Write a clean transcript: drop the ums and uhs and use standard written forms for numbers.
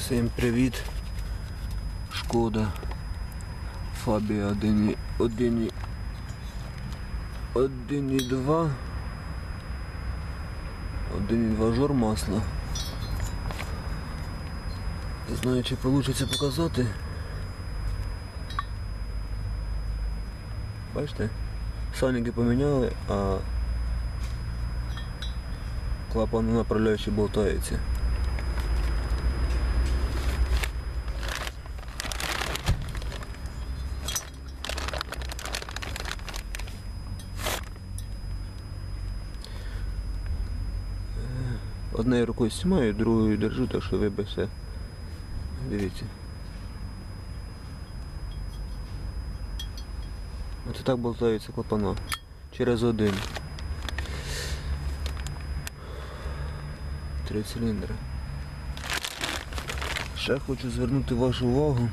Всім привіт. Шкода Фабія 1.2 жор масла. Не знаю, чи вийде показати. Бачите? Сальники поміняли, а клапан направляючий болтається. Однією рукою знімаю, другою держу, так що ви все. Дивіться. Ось так болтаються клапана. Через один. 3 циліндри. Ще хочу звернути вашу увагу